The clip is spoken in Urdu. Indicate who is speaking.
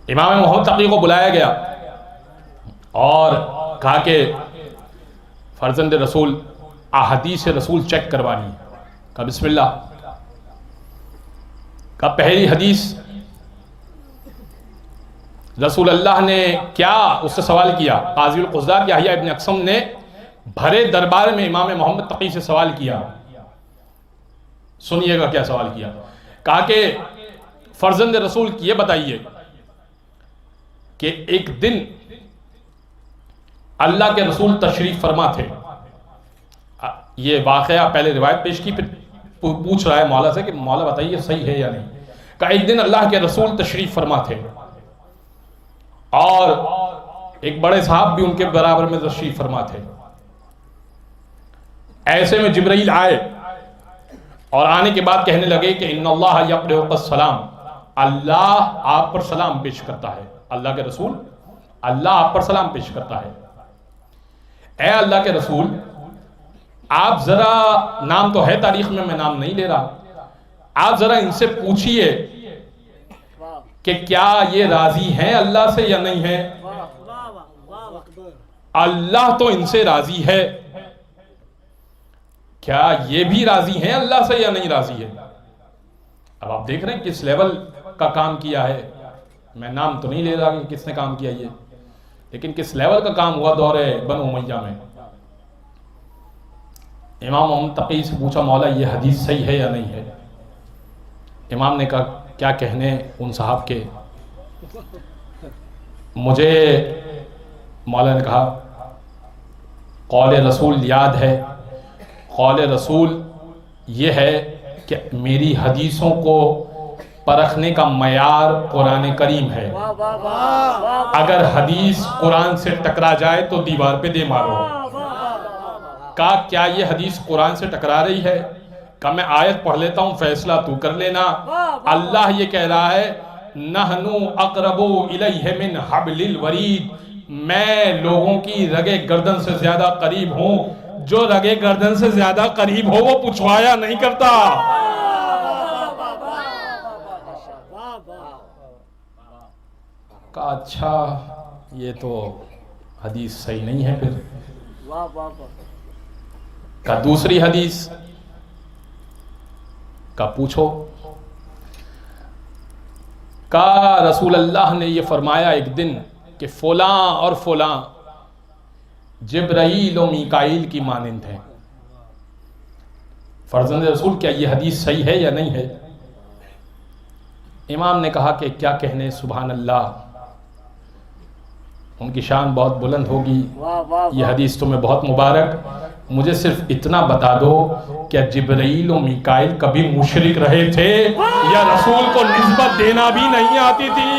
Speaker 1: امام محمد تقی کو بلایا گیا اور کہا کہ فرزند رسول احادیث رسول چیک کروانی ہے. کہا بسم اللہ. کہا پہلی حدیث رسول اللہ نے کیا اس سے سوال کیا. قاضی القضات یحییٰ ابن اقسم نے بھرے دربار میں امام محمد تقی سے سوال کیا. سنیے گا کیا سوال کیا. کہا کہ فرزند رسول یہ بتائیے کہ ایک دن اللہ کے رسول تشریف فرما تھے. یہ واقعہ پہلے روایت پیش کی، پھر پوچھ رہا ہے مولا سے کہ مولا بتائیے صحیح ہے یا نہیں. کہا ایک دن اللہ کے رسول تشریف فرما تھے اور ایک بڑے صاحب بھی ان کے برابر میں تشریف فرما تھے. ایسے میں جبرائیل آئے اور آنے کے بعد کہنے لگے کہ ان اللہ یقرئ السلام، اللہ آپ پر سلام پیش کرتا ہے. اللہ کے رسول اللہ آپ پر سلام پیش کرتا ہے. اے اللہ کے رسول آپ ذرا، نام تو ہے تاریخ میں نام نہیں لے رہا، آپ ذرا ان سے پوچھئے کہ کیا یہ راضی ہیں اللہ سے یا نہیں ہیں. اللہ تو ان سے راضی ہے، کیا یہ بھی راضی ہیں اللہ سے یا نہیں راضی ہے. اب آپ دیکھ رہے ہیں کس لیول کا کام کیا ہے. میں نام تو نہیں لے رہا کہ کس نے کام کیا یہ، لیکن کس لیول کا کام ہوا دور بنو امیہ میں. امام محمد تقی سے پوچھا مولا یہ حدیث صحیح ہے یا نہیں ہے. امام نے کہا کیا کہنے ان صاحب کے. مجھے مولا نے کہا قول رسول یاد ہے. قول رسول یہ ہے کہ میری حدیثوں کو پرکھنے کا معیار قرآن کریم ہے. اگر حدیث قرآن سے ٹکرا جائے تو دیوار پہ دے مارو. کہا کیا یہ حدیث قرآن سے ٹکرا رہی ہے. کہا میں آیت پڑھ لیتا ہوں فیصلہ تو کر لینا. اللہ یہ کہہ رہا ہے نحنو اقرب الیہ من حبل الورید، میں لوگوں کی رگے گردن سے زیادہ قریب ہوں. جو رگے گردن سے زیادہ قریب ہو وہ پچھوایا نہیں کرتا. کہا اچھا یہ تو حدیث صحیح نہیں ہے پھر. کہا دوسری حدیث. کہا پوچھو. کہا رسول اللہ نے یہ فرمایا ایک دن کہ فلاں اور فلاں جبرائیل و میکائیل کی مانند ہیں. فرزند رسول کیا یہ حدیث صحیح ہے یا نہیں ہے. امام نے کہا کہ کیا کہنے سبحان اللہ، ان کی شان بہت بلند ہوگی، یہ حدیث تمہیں بہت مبارک. مجھے صرف اتنا بتا دو کیا جبرائیل و میکائیل کبھی مشرک رہے تھے یا رسول کو نسبت دینا بھی نہیں آتی تھی.